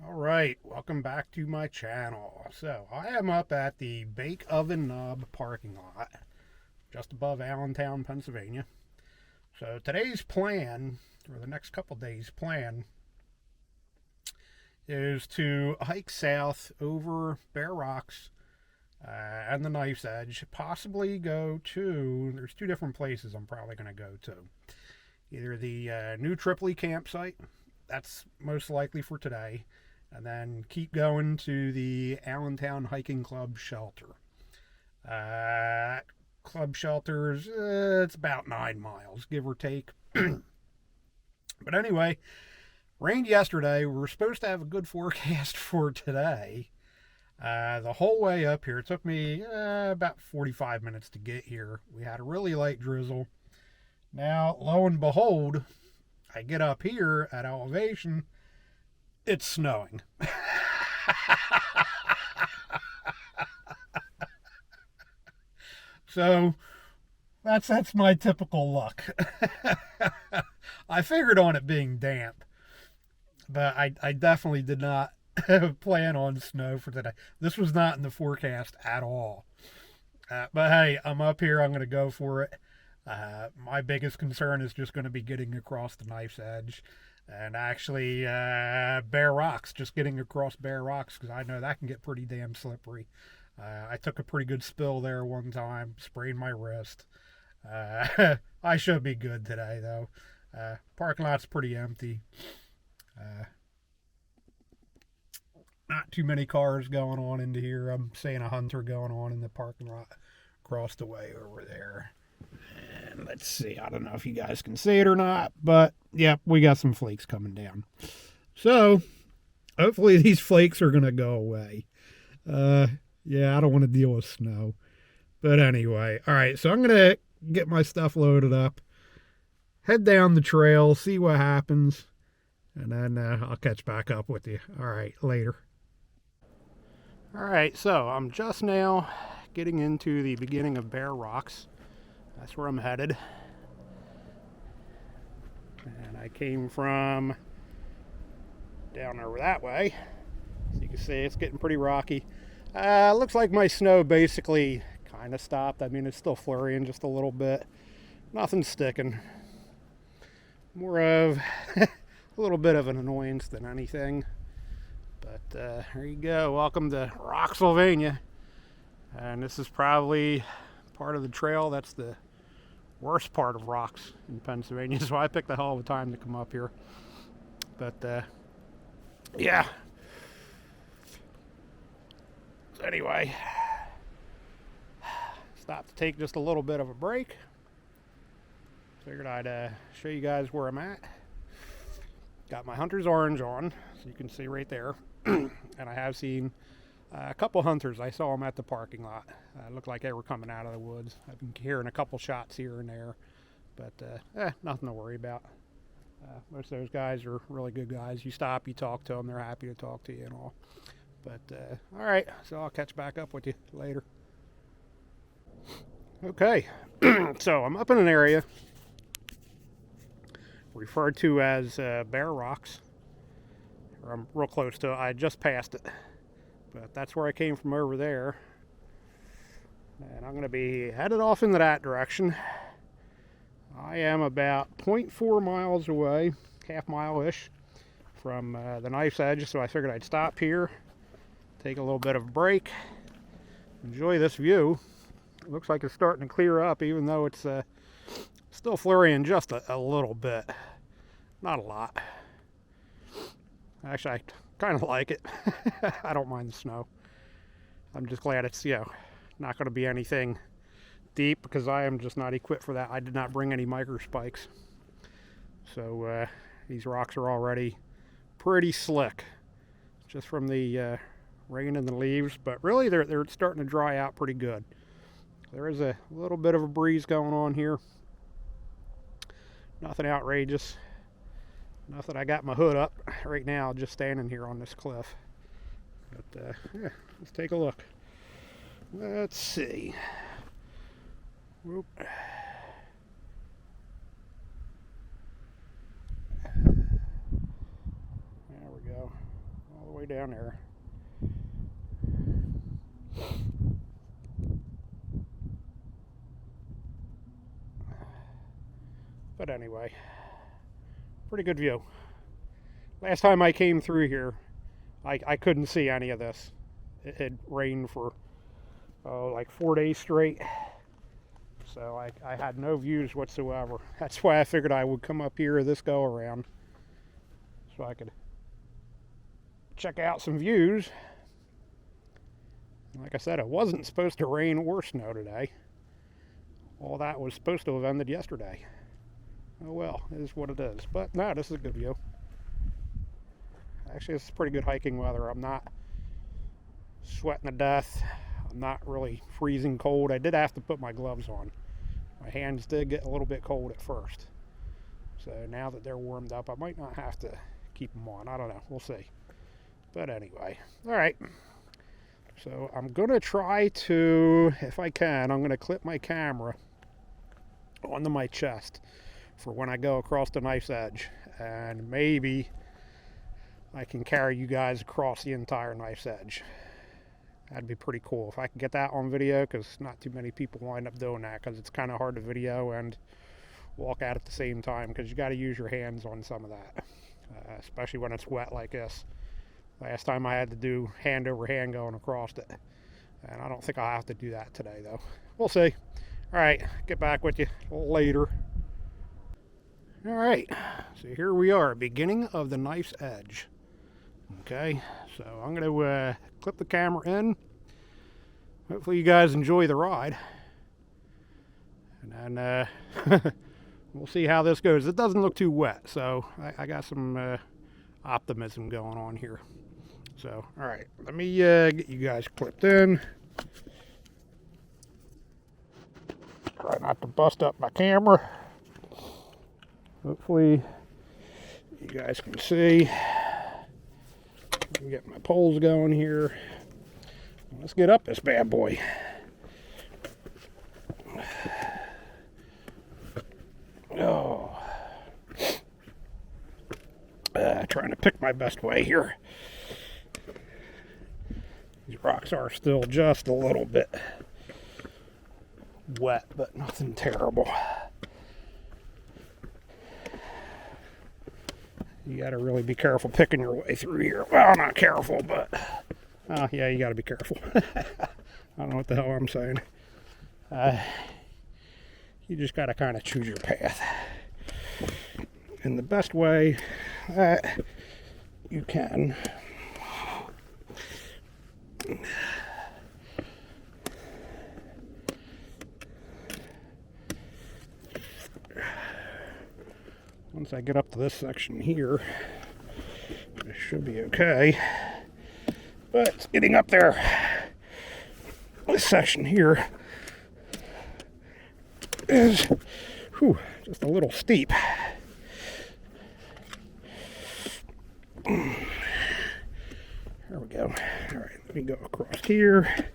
Alright, welcome back to my channel. So, I am up at the Bake Oven Knob parking lot, just above Allentown, Pennsylvania. So, today's plan, or the next couple days' plan, is to hike south over Bear Rocks and the Knife's Edge. Possibly go to, there's two different places I'm probably going to go to. Either the New Tripoli campsite, that's most likely for today, and then keep going to the Allentown Hiking Club shelter. Club shelters, it's about 9 miles, give or take. But anyway, rained yesterday. We were supposed to have a good forecast for today. The whole way up here, it took me about 45 minutes to get here. We had a really light drizzle. Now, lo and behold, I get up here at elevation, it's snowing. So that's my typical luck. I figured on it being damp, but I definitely did not plan on snow for today. This was not in the forecast at all. But hey, I'm up here. I'm going to go for it. My biggest concern is just going to be getting across the Knife's Edge. And actually, Bear Rocks, just getting across Bear Rocks, because I know that can get pretty damn slippery. I took a pretty good spill there one time, sprained my wrist. I should be good today, though. Parking lot's pretty empty. Not too many cars going on into here. I'm seeing a hunter going on in the parking lot across the way over there. And let's see, I don't know if you guys can see it or not, but yep, we got some flakes coming down. So hopefully these flakes are going to go away. Yeah, I don't want to deal with snow. But anyway, all right, so I'm going to get my stuff loaded up, head down the trail, see what happens, and then I'll catch back up with you. All right, later. All right, so I'm just now getting into the beginning of Bear Rocks. That's where I'm headed. And I came from down over that way. So you can see it's getting pretty rocky. Looks like my snow basically kind of stopped. I mean, it's still flurrying just a little bit. Nothing sticking. More of a little bit of an annoyance than anything. But there you go. Welcome to Rocksylvania. And this is probably part of the trail that's the worst part of rocks in Pennsylvania, so I picked a hell of a time to come up here. But yeah. So anyway, stopped to take just a little bit of a break. Figured I'd show you guys where I'm at. Got my hunter's orange on, so you can see right there. And I have seen a couple hunters. I saw them at the parking lot. Looked like they were coming out of the woods. I've been hearing a couple shots here and there, but nothing to worry about. Most of those guys are really good guys. You stop, you talk to them, they're happy to talk to you and all. But all right, so I'll catch back up with you later. Okay, so I'm up in an area referred to as Bear Rocks. I'm real close to it. I just passed it. But that's where I came from over there. And I'm going to be headed off into that direction. I am about 0.4 miles away, half mile-ish, from the Knife's Edge. So I figured I'd stop here, take a little bit of a break, enjoy this view. It looks like it's starting to clear up, even though it's still flurrying just a little bit. Not a lot. Actually, I kind of like it. I don't mind the snow. I'm just glad it's, not going to be anything deep, because I am just not equipped for that. I did not bring any micro spikes. So these rocks are already pretty slick, just from the rain and the leaves. But really, they're starting to dry out pretty good. There is a little bit of a breeze going on here. Nothing outrageous. Nothing. I got my hood up right now, just standing here on this cliff. But yeah, let's take a look. Let's see. Whoop. There we go. all the way down there. But anyway, pretty good view. Last time I came through here, I couldn't see any of this. It had rained for like 4 days straight. So I had no views whatsoever. That's why I figured I would come up here this go around, so I could check out some views. Like I said, it wasn't supposed to rain or snow today. All that was supposed to have ended yesterday. Oh well, it is what it is. But no, this is a good view. Actually, this is pretty good hiking weather. I'm not sweating to death. I'm not really freezing cold. I did have to put my gloves on. My hands did get a little bit cold at first. So now that they're warmed up, I might not have to keep them on. I don't know. We'll see. But anyway, all right. So I'm going to try to, if I can, I'm going to clip my camera onto my chest for when I go across the knife's edge. And maybe I can carry you guys across the entire knife's edge. That'd be pretty cool if I can get that on video, because not too many people wind up doing that, because it's kind of hard to video and walk out at the same time, because you got to use your hands on some of that, especially when it's wet like this. Last time I had to do hand over hand going across it, and I don't think I'll have to do that today though. We'll see. All right, get back with you a little later. All right, so here we are, beginning of the knife's edge. Okay, so I'm going to clip the camera in. Hopefully you guys enjoy the ride. And then we'll see how this goes. It doesn't look too wet, so I got some optimism going on here. So, all right, let me get you guys clipped in. Try not to bust up my camera. Hopefully you guys can see. Get my poles going here. Let's get up this bad boy. Oh, trying to pick my best way here. These rocks are still just a little bit wet, but nothing terrible. You got to really be careful picking your way through here. Well, not careful, but yeah, you got to be careful. I don't know what the hell I'm saying. You just got to kind of choose your path in the best way that you can. Once I get up to this section here, it should be okay. But it's getting up there. This section here is just a little steep. There we go. All right, let me go across here.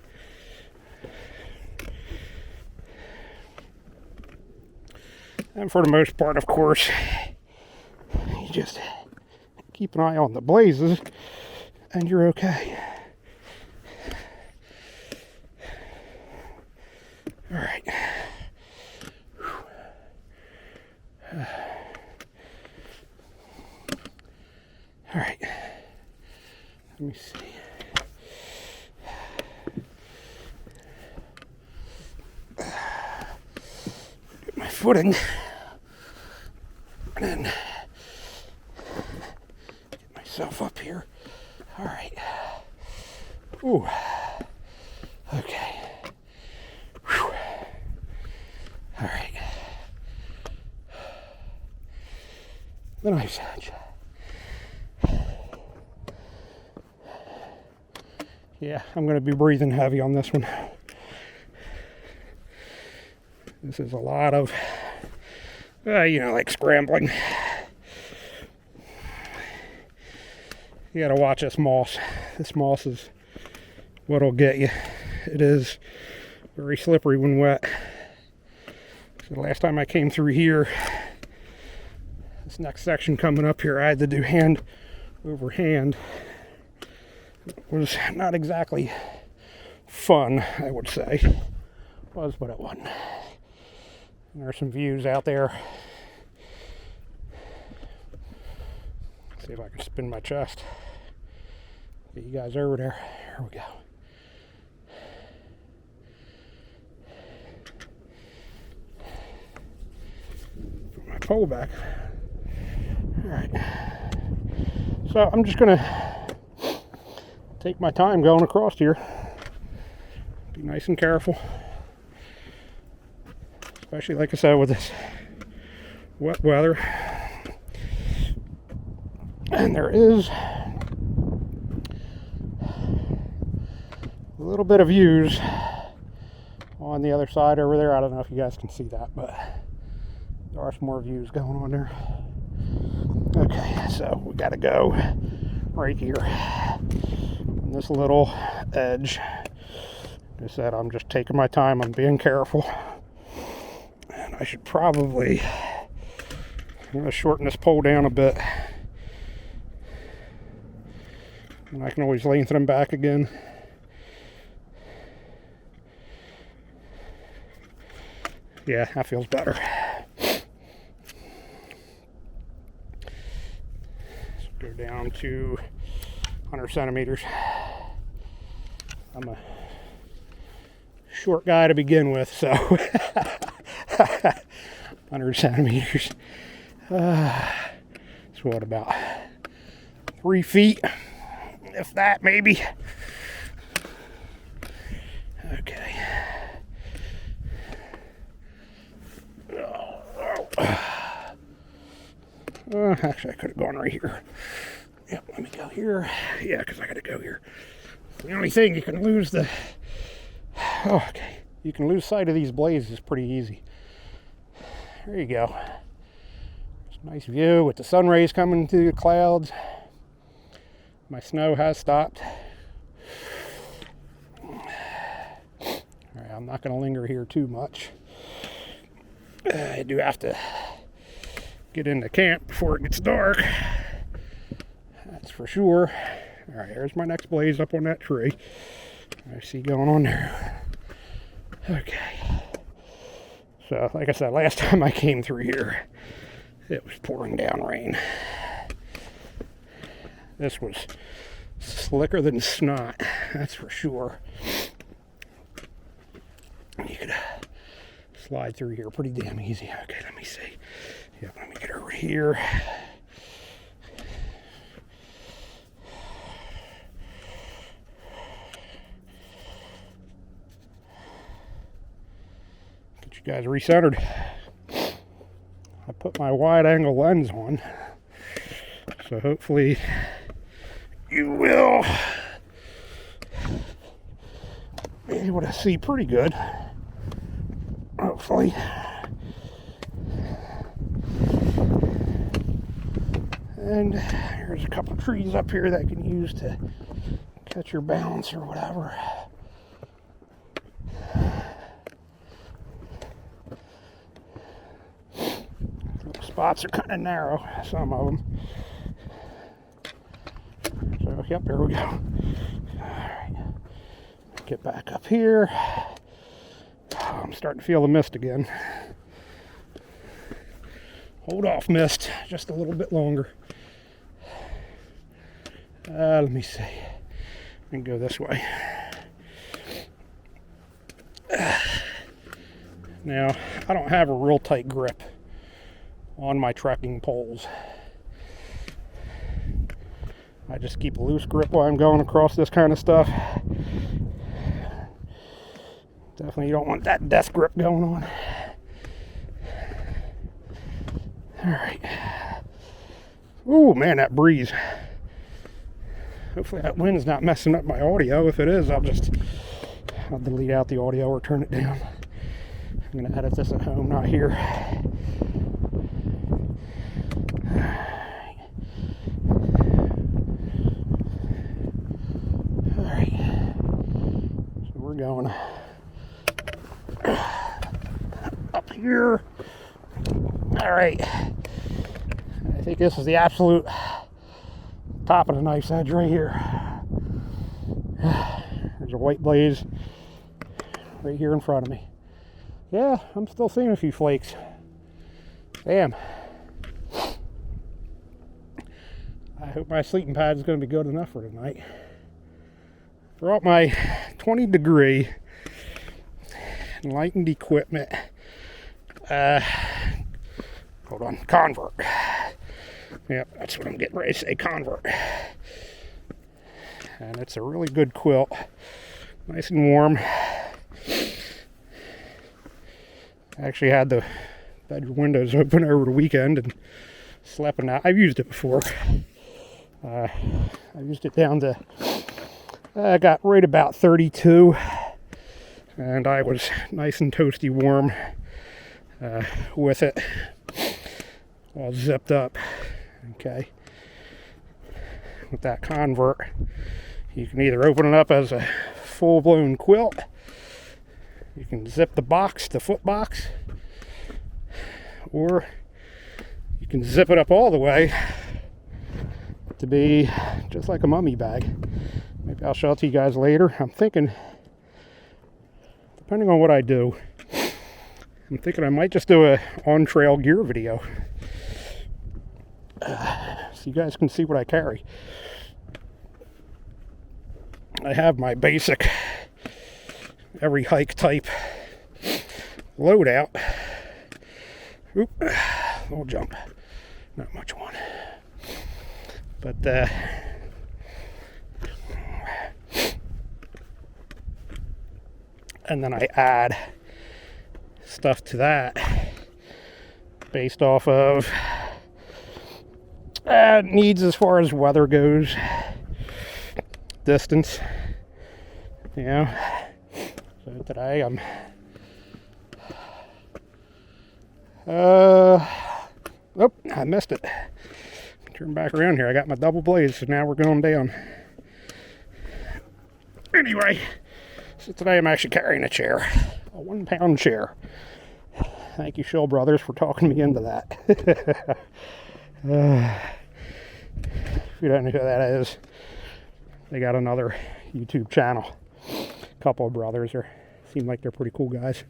And for the most part, of course, you just keep an eye on the blazes and you're okay. All right. All right. Let me see. Get my footing. And then get myself up here. All right. Ooh. Okay. Whew. All right. The knife's edge. Yeah, I'm going to be breathing heavy on this one. This is a lot of, like scrambling. You got to watch this moss. This moss is what'll get you. It is very slippery when wet. So the last time I came through here, this next section coming up here, I had to do hand over hand. was not exactly fun, I would say. It was, but it wasn't. And there's some views out there. Let's see if I can spin my chest. Get you guys over there. Here we go. Put my pole back. Alright. So I'm just going to take my time going across here. Be nice and careful. Especially, like I said, with this wet weather. And there is a little bit of views on the other side over there. I don't know if you guys can see that, but there are some more views going on there. Okay, so we got to go right here on this little edge. Like I said, I'm just taking my time. I'm being careful. And I should probably, I'm going to shorten this pole down a bit. And I can always lengthen them back again. Yeah, that feels better. Go down to 100 centimeters. I'm a short guy to begin with, so 100 centimeters. It's what, about 3 feet, if that, maybe. Okay. Actually, I could have gone right here. Yep, let me go here. Yeah, because I got to go here. The only thing, you can lose the... Oh, okay. You can lose sight of these blazes pretty easy. There you go. It's a nice view with the sun rays coming through the clouds. My snow has stopped. All right, I'm not going to linger here too much. I do have to get into camp before it gets dark. That's for sure. All right, there's my next blaze up on that tree. I see going on there. Okay. So, like I said, last time I came through here, it was pouring down rain. This was slicker than snot, that's for sure. You could slide through here pretty damn easy. Okay, let me see. Yep, let me get over here. Get you guys recentered. I put my wide angle lens on, so hopefully you will be able to see pretty good. Hopefully. And there's a couple trees up here that you can use to catch your balance or whatever. The spots are kind of narrow, some of them. So, yep, there we go. All right. Get back up here. I'm starting to feel the mist again. Hold off, mist, just a little bit longer. Let me see. I can go this way. Now, I don't have a real tight grip on my trekking poles. I just keep a loose grip while I'm going across this kind of stuff. Definitely you don't want that death grip going on. Alright. Ooh, man, that breeze. Hopefully that wind's not messing up my audio. If it is, I'll delete out the audio or turn it down. I'm going to edit this at home, not here. Alright. So we're going up here. Alright. I think this is the absolute top of the knife's edge right here. There's a white blaze right here in front of me. Yeah, I'm still seeing a few flakes. Damn. I hope my sleeping pad is going to be good enough for tonight. Brought my 20-degree enlightened equipment. Hold on, convert. Yep, that's what I'm getting ready to say, convert. And it's a really good quilt. Nice and warm. I actually had the bedroom windows open over the weekend and slept in that. I've used it before. I used it down to, I got right about 32, and I was nice and toasty warm with it, all zipped up. Okay, with that convert, you can either open it up as a full-blown quilt, you can zip the box, the foot box, or you can zip it up all the way to be just like a mummy bag. Maybe I'll show it to you guys later. I'm thinking, depending on what I do, I'm thinking I might just do a on-trail gear video, so you guys can see what I carry. I have my basic every hike type loadout. Oop, little jump, not much one. But and then I add stuff to that based off of needs as far as weather goes, distance, you know. So today I'm oh, I missed it. Turn back around here. I got my double blaze, so now we're going down. Anyway, so today I'm actually carrying a chair, a 1-pound chair. Thank you, Shill Brothers, for talking me into that. If you don't know who that is, they got another YouTube channel. A couple of brothers seem like they're pretty cool guys.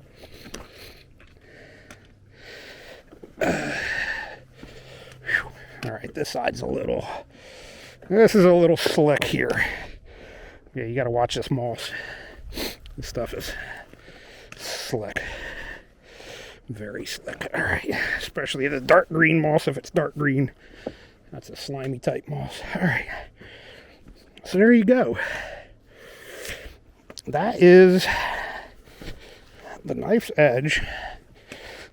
All right, this is a little slick here. Yeah, you got to watch this moss. This stuff is slick. Very slick. All right, especially the dark green moss. If it's dark green, that's a slimy type moss. All right, so there you go. That is the knife's edge.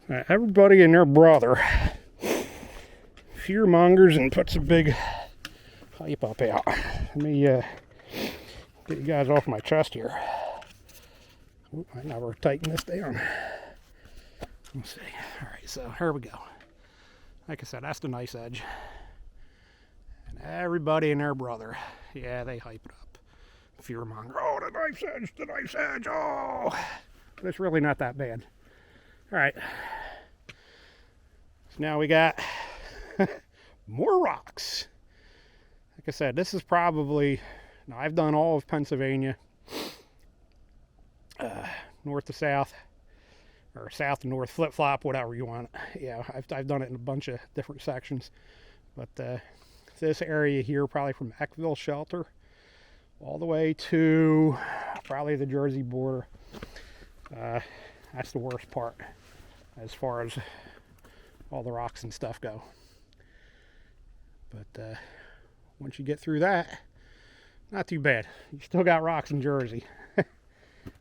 Everybody and their brother fear mongers and puts a big hype up out. Let me get you guys off my chest here. Ooh, I never tighten this down. Let's see. All right, so here we go. Like I said, that's the nice edge. And everybody and their brother, yeah, they hype it up. Fear monger. Oh, the knife's edge, the knife's edge. Oh, but it's really not that bad. All right. So now we got more rocks. Like I said, this is probably, now I've done all of Pennsylvania, north to south, or south to north, flip-flop, whatever you want. Yeah, I've done it in a bunch of different sections. But this area here, probably from Eckville Shelter all the way to probably the Jersey border, that's the worst part as far as all the rocks and stuff go. But once you get through that, not too bad. You still got rocks in Jersey.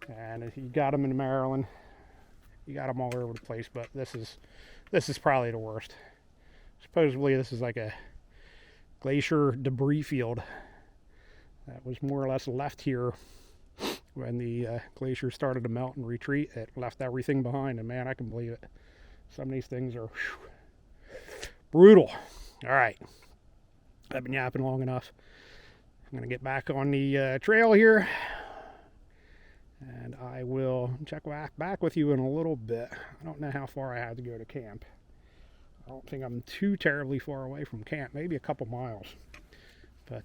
And if you got them in Maryland, you got them all over the place. But this is probably the worst. Supposedly this is like a glacier debris field that was more or less left here when the glacier started to melt and retreat. It left everything behind, and man, I can believe it. Some of these things are brutal. All right, I've been yapping long enough. I'm gonna get back on the trail here, and I will check back with you in a little bit. I don't know how far I have to go to camp. I don't think I'm too terribly far away from camp, maybe a couple miles. But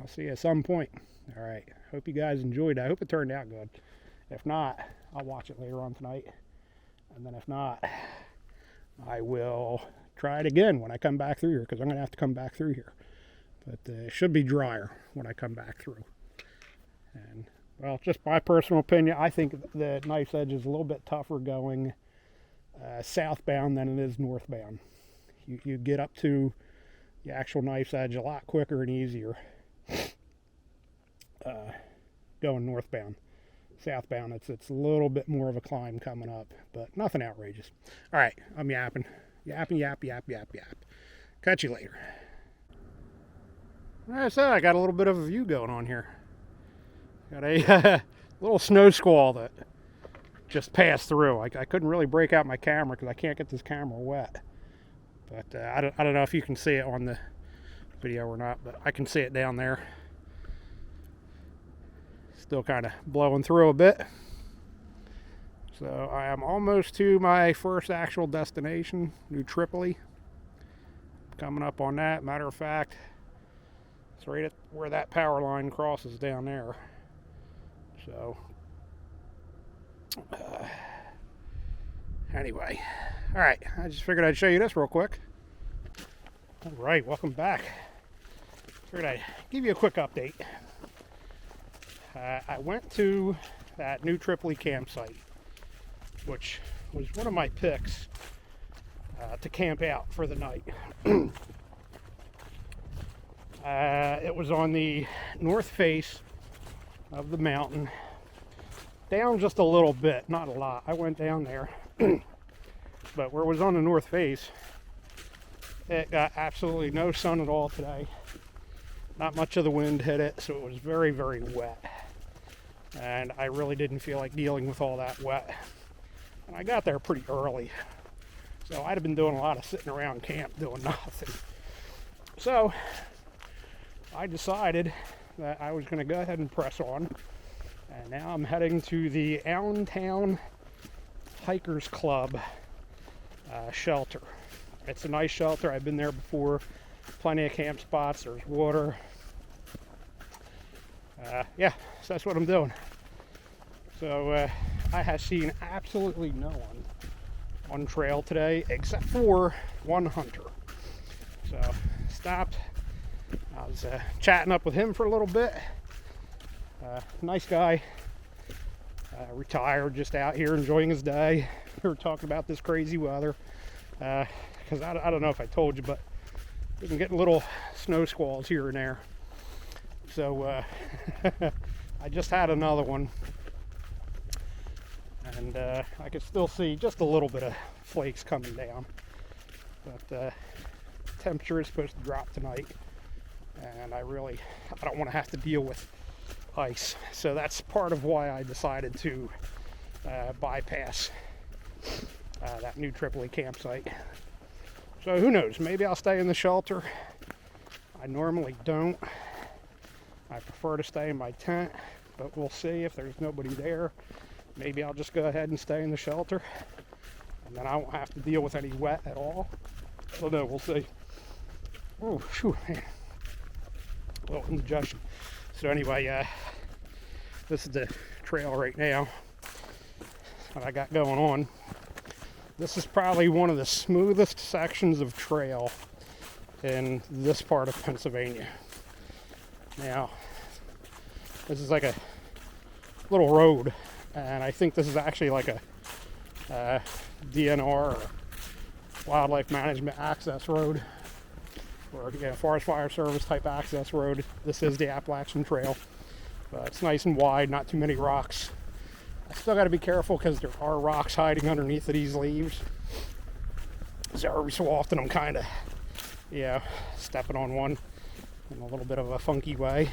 I'll see you at some point. All right. Hope you guys enjoyed it. I hope it turned out good. If not, I'll watch it later on tonight. And then if not, I will try it again when I come back through here, because I'm going to have to come back through here. But it should be drier when I come back through. And, well, just my personal opinion, I think the knife's edge is a little bit tougher going southbound than it is northbound. You get up to the actual knife's edge a lot quicker and easier going northbound. Southbound, it's a little bit more of a climb coming up, but nothing outrageous. All right, I'm yapping. Yap. Catch you later. Like I said, I got a little bit of a view going on here. Got a little snow squall that just passed through. I couldn't really break out my camera because I can't get this camera wet. But I don't know if you can see it on the video or not, but I can see it down there. Still kind of blowing through a bit. So I am almost to my first actual destination, New Tripoli. Coming up on that. Matter of fact, it's right at where that power line crosses down there. So anyway, all right, I just figured I'd show you this real quick. All right, welcome back. Figured I'd give you a quick update. I went to that New Tripoli campsite, which was one of my picks to camp out for the night. It was on the north face of the mountain, down just a little bit, not a lot. I went down there, but where it was on the north face, it got absolutely no sun at all today. Not much of the wind hit it, so it was very, very wet. And I really didn't feel like dealing with all that wet. And I got there pretty early, so I'd have been doing a lot of sitting around camp doing nothing. So I decided that I was going to go ahead and press on. And now I'm heading to the Allentown Hikers Club shelter. It's a nice shelter. I've been there before. Plenty of camp spots. There's water. Yeah, so that's what I'm doing. So I have seen absolutely no one on trail today except for one hunter. So stopped. I was chatting up with him for a little bit. Nice guy. Retired, just out here enjoying his day. We were talking about this crazy weather. Because I don't know if I told you, but we've been getting little snow squalls here and there. So I just had another one. And I could still see just a little bit of flakes coming down. But temperature is supposed to drop tonight. And I don't want to have to deal with ice. So that's part of why I decided to bypass that New Tripoli campsite. So who knows, maybe I'll stay in the shelter. I normally don't. I prefer to stay in my tent, but we'll see if there's nobody there. Maybe I'll just go ahead and stay in the shelter, and then I won't have to deal with any wet at all. So no, we'll see. Oh, phew, man. A little indigestion. So anyway, this is the trail right now that I got going on. This is probably one of the smoothest sections of trail in this part of Pennsylvania. Now, this is like a little road, and I think this is actually like a DNR, or Wildlife Management Access Road, or Forest Fire Service type access road. This is the Appalachian Trail. It's nice and wide, not too many rocks. I still got to be careful because there are rocks hiding underneath of these leaves. So every so often I'm kind of, stepping on one in a little bit of a funky way.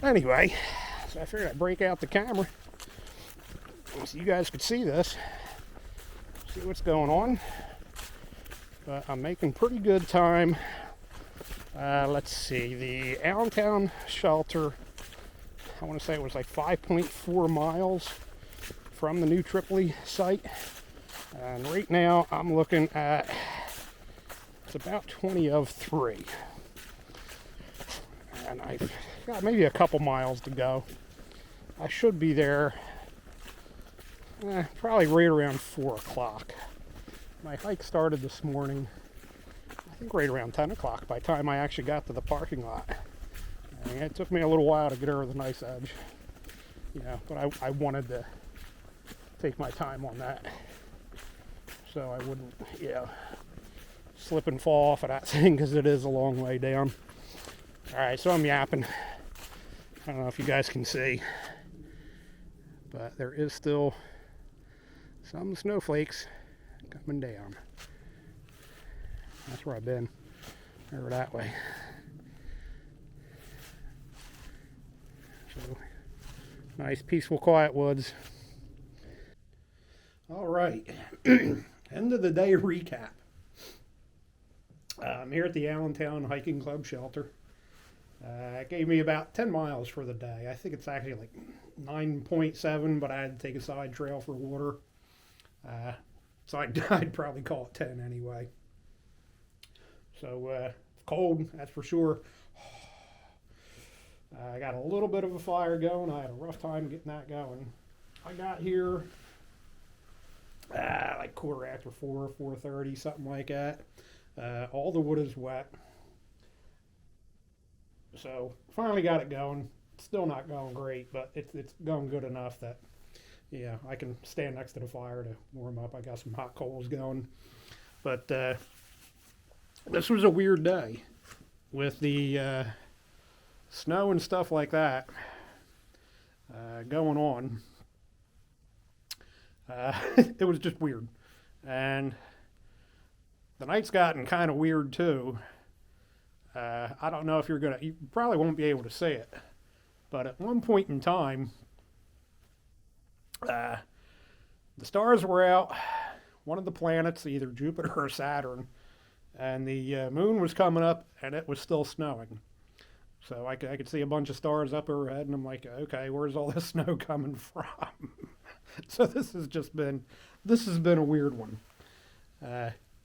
Anyway, so I figured I'd break out the camera so you guys could see this, see what's going on. But I'm making pretty good time. Let's see, the Allentown shelter, I want to say it was like 5.4 miles from the New Tripoli site. And right now I'm looking at, it's about 20 of 3. And I've got maybe a couple miles to go. I should be there probably right around 4 o'clock. My hike started this morning, I think right around 10 o'clock by the time I actually got to the parking lot. And it took me a little while to get over the nice edge, but I wanted to take my time on that so I wouldn't, slip and fall off of that thing, because it is a long way down. Alright, so I'm yapping. I don't know if you guys can see, but there is still some snowflakes coming down. That's where I've been, over that way. So, nice, peaceful, quiet woods. All right, end of the day recap. I'm here at the Allentown Hiking Club shelter. It gave me about 10 miles for the day. I think it's actually like 9.7, but I had to take a side trail for water. So I'd probably call it 10 anyway. So cold, that's for sure. I got a little bit of a fire going. I had a rough time getting that going. I got here like 4:15, 4:30, something like that. All the wood is wet. So finally got it going. It's still not going great, but it's going good enough that I can stand next to the fire to warm up. I got some hot coals going. But this was a weird day with the snow and stuff like that going on. It was just weird. And the night's gotten kind of weird too. I don't know if you probably won't be able to see it, but at one point in time, the stars were out, one of the planets, either Jupiter or Saturn, and the moon was coming up, and it was still snowing. So I could see a bunch of stars up overhead, and I'm like, okay, where's all this snow coming from? So this has been a weird one.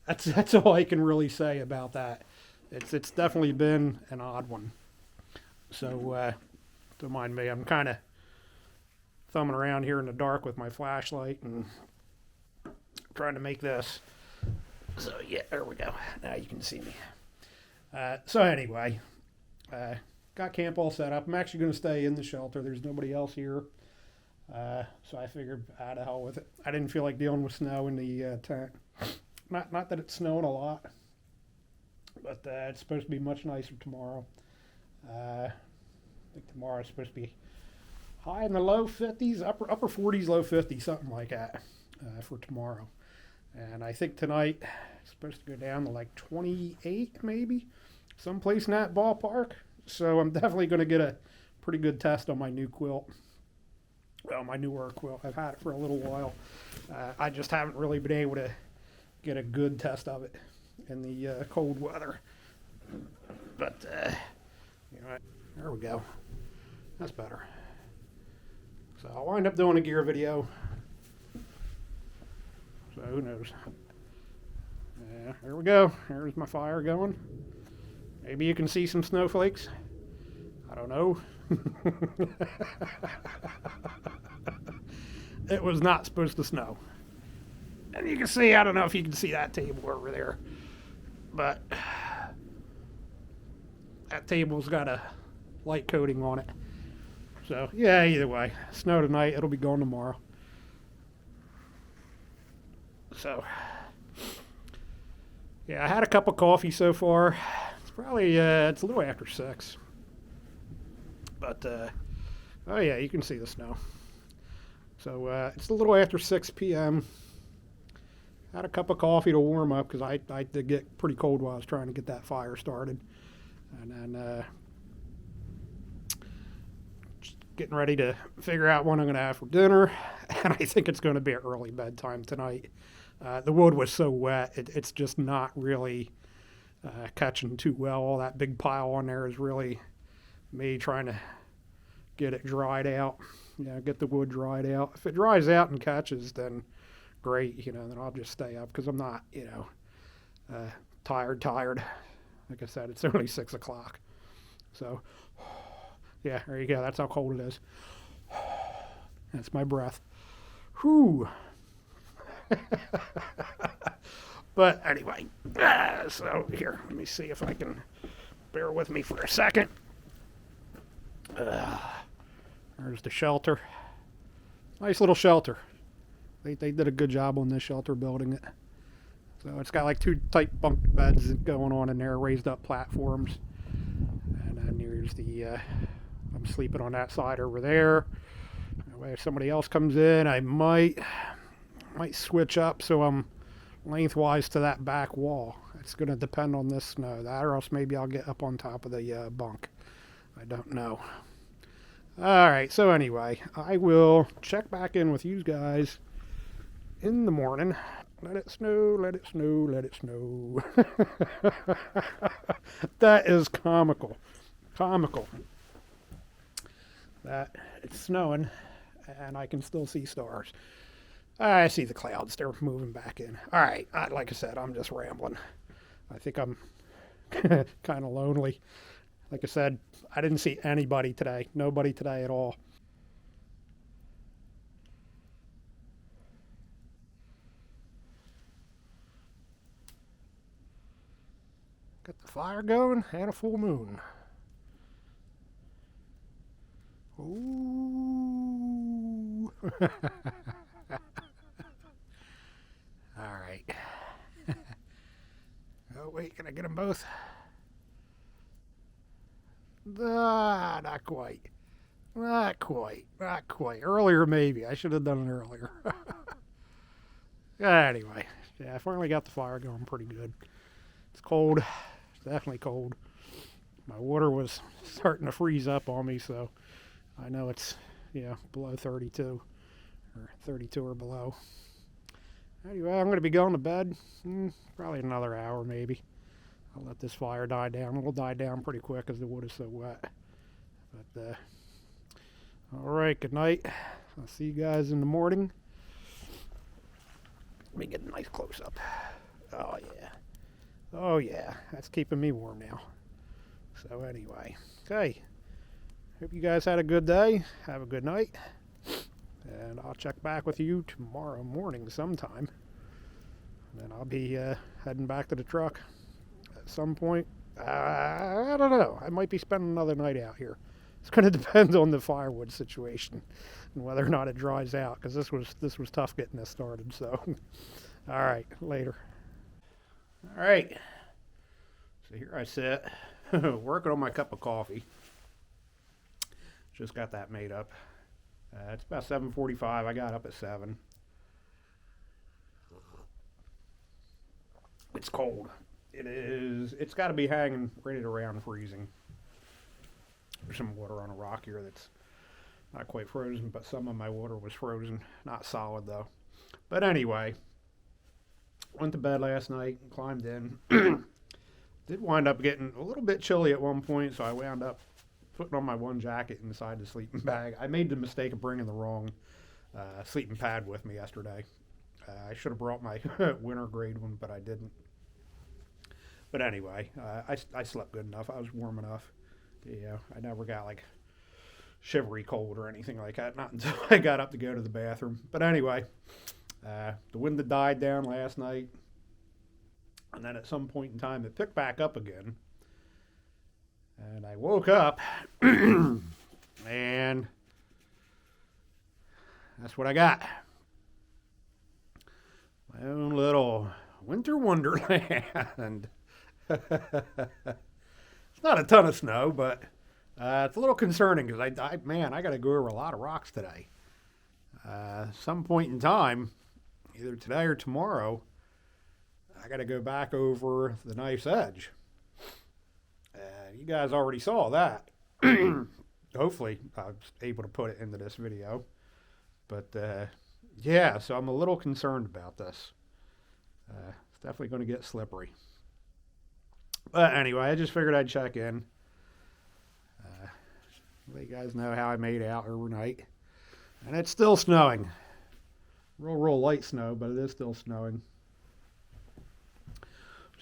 That's all I can really say about that. It's definitely been an odd one. So don't mind me. I'm kind of thumbing around here in the dark with my flashlight and trying to make this. So yeah, there we go. Now you can see me. So anyway, got camp all set up. I'm actually going to stay in the shelter. There's nobody else here. So I figured, the hell with it. I didn't feel like dealing with snow in the tent. Not that it's snowing a lot, but it's supposed to be much nicer tomorrow. I think tomorrow is supposed to be high in the low 50s, upper 40s, low 50s, something like that for tomorrow. And I think tonight it's supposed to go down to like 28 maybe, someplace in that ballpark. So I'm definitely going to get a pretty good test on my new quilt. Well, my newer quilt. I've had it for a little while. I just haven't really been able to get a good test of it in the cold weather. But, there we go. That's better. So I'll wind up doing a gear video. So who knows? Yeah, there we go. There's my fire going. Maybe you can see some snowflakes. I don't know. It was not supposed to snow. And you can see, I don't know if you can see that table over there, but that table's got a light coating on it. So yeah, either way, snow tonight, it'll be gone tomorrow. So yeah, I had a cup of coffee so far. It's probably it's a little after 6. But, oh yeah, you can see the snow. So it's a little after 6 p.m. Had a cup of coffee to warm up because I did get pretty cold while I was trying to get that fire started. And then just getting ready to figure out what I'm going to have for dinner. And I think it's going to be an early bedtime tonight. The wood was so wet, it's just not really catching too well. All that big pile on there is really me trying to get it dried out, get the wood dried out. If it dries out and catches, then great, then I'll just stay up because I'm not, tired. Like I said, it's only 6 o'clock. So Yeah, there you go. That's how cold it is. That's my breath. Whew. But anyway, so here, let me see if I can bear with me for a second. There's the shelter. Nice little shelter. They did a good job on this shelter building it. So it's got like 2 tight bunk beds going on in there, raised up platforms. And then here's the, I'm sleeping on that side over there. That way if somebody else comes in, I might switch up so I'm lengthwise to that back wall. It's going to depend on this snow. That or else maybe I'll get up on top of the bunk. I don't know. Alright, so anyway, I will check back in with you guys in the morning. Let it snow, let it snow, let it snow. That is comical. Comical. That it's snowing and I can still see stars. I see the clouds. They're moving back in. All right. Like I said, I'm just rambling. I think I'm kind of lonely. Like I said, I didn't see anybody today. Nobody today at all. Got the fire going and a full moon. Ooh. All right. Oh, wait, can I get them both? Not quite. Not quite. Not quite. Earlier, maybe. I should have done it earlier. Anyway, yeah, I finally got the fire going pretty good. It's cold. It's definitely cold. My water was starting to freeze up on me, so I know it's, below 32 or 32 or below. Anyway, I'm going to be going to bed. Probably another hour, maybe. I'll let this fire die down. It'll die down pretty quick because the wood is so wet. But, all right, good night. I'll see you guys in the morning. Let me get a nice close-up. Oh, yeah. Oh, yeah. That's keeping me warm now. So, anyway. Okay. Hope you guys had a good day. Have a good night. And I'll check back with you tomorrow morning sometime. And then I'll be heading back to the truck at some point. I don't know. I might be spending another night out here. It's going to depend on the firewood situation and whether or not it dries out, because this was tough getting this started. So, all right, later. All right. So here I sit, working on my cup of coffee. Just got that made up. It's about 7:45. I got up at 7. It's cold. It is. It's got to be hanging right around freezing. There's some water on a rock here that's not quite frozen, but some of my water was frozen. Not solid, though. But anyway, went to bed last night, climbed in. Did wind up getting a little bit chilly at one point, so I wound up putting on my one jacket inside the sleeping bag. I made the mistake of bringing the wrong sleeping pad with me yesterday. I should have brought my winter grade one, but I didn't. But anyway, I slept good enough. I was warm enough. I never got like shivery cold or anything like that. Not until I got up to go to the bathroom. But anyway, the wind had died down last night. And then at some point in time, it picked back up again. And I woke up, and that's what I got. My own little winter wonderland. It's not a ton of snow, but it's a little concerning because I got to go over a lot of rocks today. Some point in time, either today or tomorrow, I got to go back over the knife's edge. You guys already saw that. Hopefully, I was able to put it into this video. But, so I'm a little concerned about this. It's definitely going to get slippery. But anyway, I just figured I'd check in. Let you guys know how I made out overnight. And it's still snowing. Real light snow, but it is still snowing.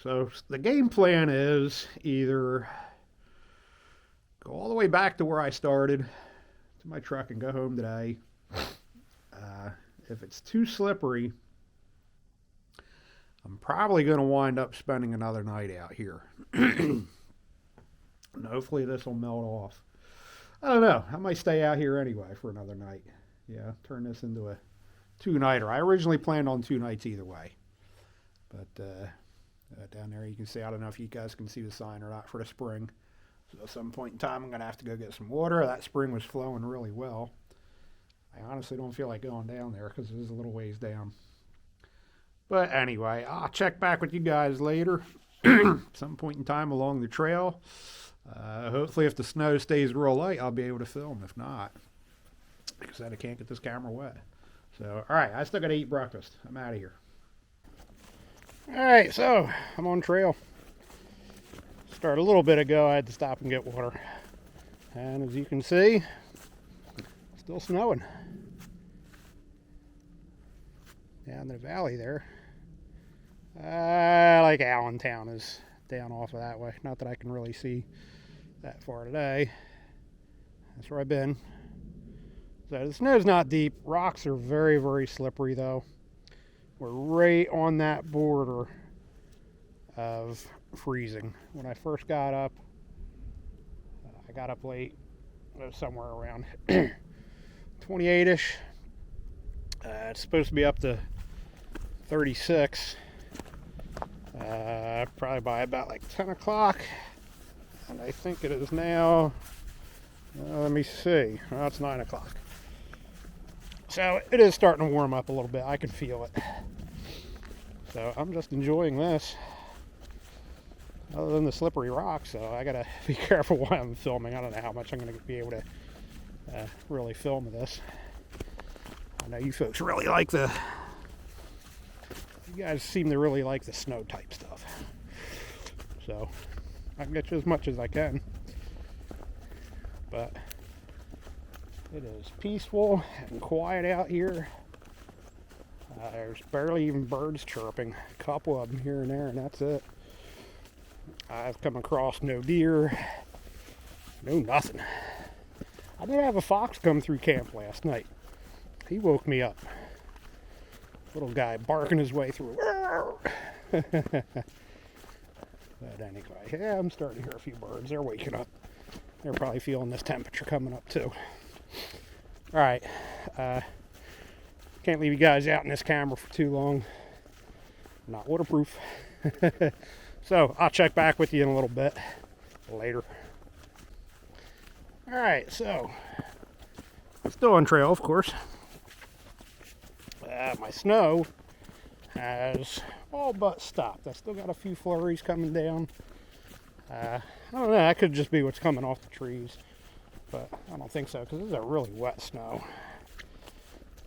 So the game plan is either go all the the way back to where I started, to my truck, and go home today. If it's too slippery, I'm probably going to wind up spending another night out here. And hopefully this will melt off. I don't know. I might stay out here anyway for another night. Yeah, turn this into a two-nighter. I originally planned on 2 nights either way. But down there you can see, I don't know if you guys can see the sign or not for the spring. So at some point in time I'm going to have to go get some water. That spring was flowing really well. I honestly don't feel like going down there because it is a little ways down. But anyway, I'll check back with you guys later. Some point in time along the trail. Hopefully if the snow stays real light, I'll be able to film. If not, like I said, I can't get this camera wet. So, alright, I still got to eat breakfast. I'm out of here. Alright, so I'm on trail. Started a little bit ago. I had to stop and get water. And as you can see, it's still snowing. Down the valley there. Like Allentown is down off of that way. Not that I can really see that far today. That's where I've been. So the snow's not deep. Rocks are very, very slippery though. We're right on that border of freezing. When I first got up, I got up late. It was somewhere around 28-ish. It's supposed to be up to 36 probably by about like 10 o'clock, and I think it is now, let me see, well, it's 9 o'clock, so it is starting to warm up a little bit. I can feel it, so I'm just enjoying this, other than the slippery rocks. So I gotta be careful while I'm filming. I don't know how much I'm gonna be able to really film this. I know you folks really like you guys seem to really like the snow type stuff. So I can get you as much as I can. But it is peaceful and quiet out here. There's barely even birds chirping. A couple of them here and there, and that's it. I've come across no deer, no nothing. I did have a fox come through camp last night. He woke me up. Little guy barking his way through. But anyway, yeah, I'm starting to hear a few birds. They're waking up. They're probably feeling this temperature coming up too. Alright. Can't leave you guys out in this camera for too long. Not waterproof. So I'll check back with you in a little bit later. Alright, so still on trail, of course. My snow has all but stopped. I still got a few flurries coming down. I don't know, that could just be what's coming off the trees, but I don't think so, because this is a really wet snow.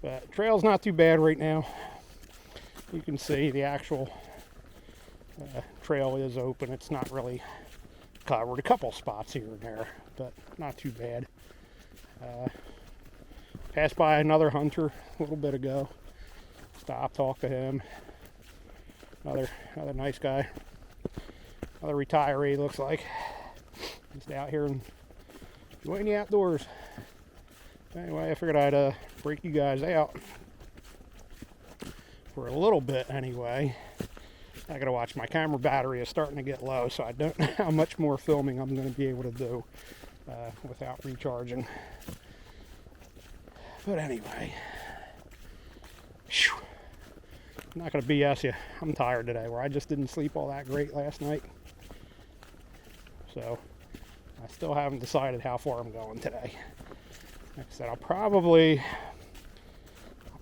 But trail's not too bad right now. You can see the actual trail is open. It's not really covered. A couple spots here and there, but not too bad. Passed by another hunter a little bit ago. Stopped, talked to him. Another nice guy. Another retiree, looks like. Just out here and enjoying the outdoors. Anyway, I figured I'd break you guys out for a little bit anyway. I gotta watch, my camera battery is starting to get low, so I don't know how much more filming I'm going to be able to do without recharging. But anyway, I'm not going to BS you. I'm tired today, where I just didn't sleep all that great last night. So I still haven't decided how far I'm going today. Like I said, I'll probably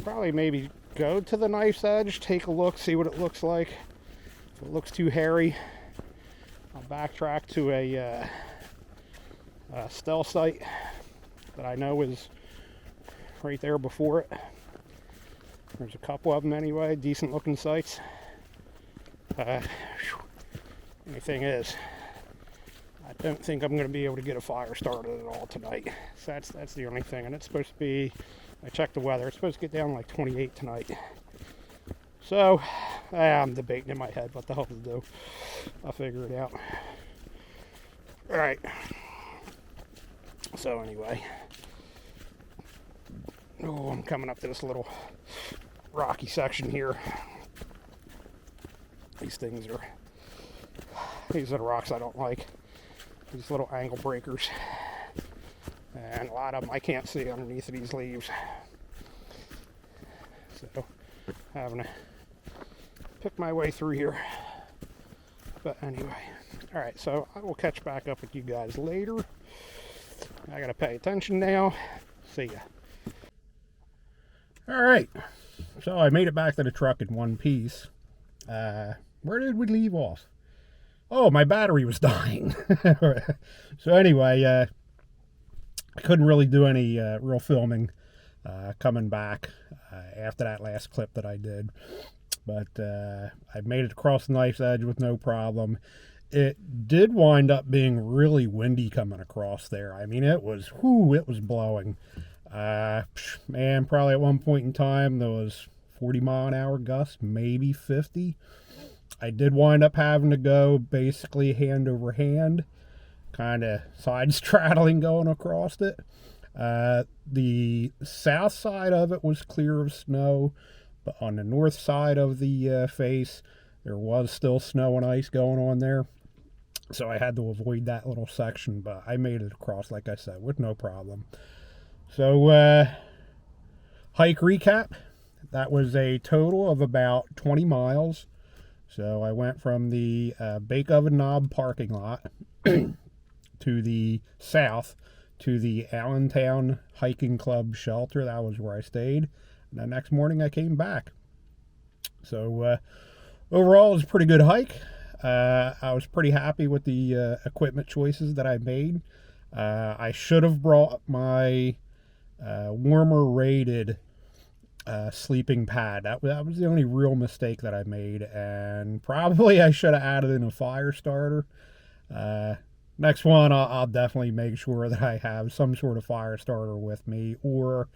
maybe go to the knife's edge, take a look, see what it looks like. If it looks too hairy, I'll backtrack to a stealth site that I know is right there before it. There's a couple of them anyway, decent looking sites. Only thing is, I don't think I'm going to be able to get a fire started at all tonight. So that's the only thing. And it's supposed to be, I checked the weather, it's supposed to get down like 28 tonight. So, I'm debating in my head what the hell to do. I'll figure it out. Alright. So anyway, oh, I'm coming up to this little rocky section here. These are the rocks I don't like. These little angle breakers. And a lot of them I can't see underneath of these leaves. So, having to pick my way through here. But anyway, alright, so I will catch back up with you guys later. I gotta pay attention now. See ya. Alright, so I made it back to the truck in one piece. Where did we leave off? Oh, my battery was dying. So anyway, I couldn't really do any real filming coming back after that last clip that I did. But I made it across the knife's edge with no problem. It did wind up being really windy coming across there. I mean, it was blowing. Man, probably at one point in time there was 40-mile-an-hour gusts, maybe 50. I did wind up having to go basically hand over hand, kind of side straddling going across it. The south side of it was clear of snow, but on the north side of the face, there was still snow and ice going on there. So I had to avoid that little section, but I made it across, like I said, with no problem. So, hike recap. That was a total of about 20 miles. So I went from the Bake Oven Knob parking lot to the south to the Allentown Hiking Club shelter. That was where I stayed. And the next morning I came back. So overall, it was a pretty good hike. I was pretty happy with the equipment choices that I made. I should have brought my warmer rated sleeping pad. That was the only real mistake that I made, and probably I should have added in a fire starter. Next one, I'll definitely make sure that I have some sort of fire starter with me, or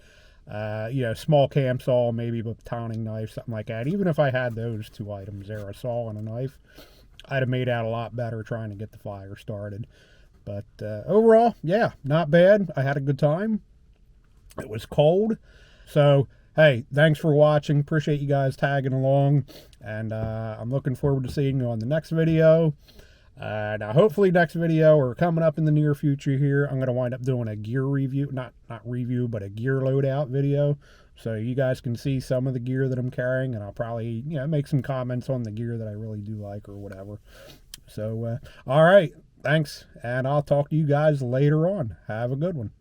small camp saw, maybe a batoning knife, something like that. Even if I had those two items there, a saw and a knife, I'd have made out a lot better trying to get the fire started. But overall, yeah, not bad. I had a good time. It was cold. So, hey, thanks for watching. Appreciate you guys tagging along. And I'm looking forward to seeing you on the next video. Now, hopefully next video, or coming up in the near future here, I'm going to wind up doing a gear review. Not review, but a gear loadout video. So you guys can see some of the gear that I'm carrying. And I'll probably, make some comments on the gear that I really do like or whatever. So, all right. Thanks. And I'll talk to you guys later on. Have a good one.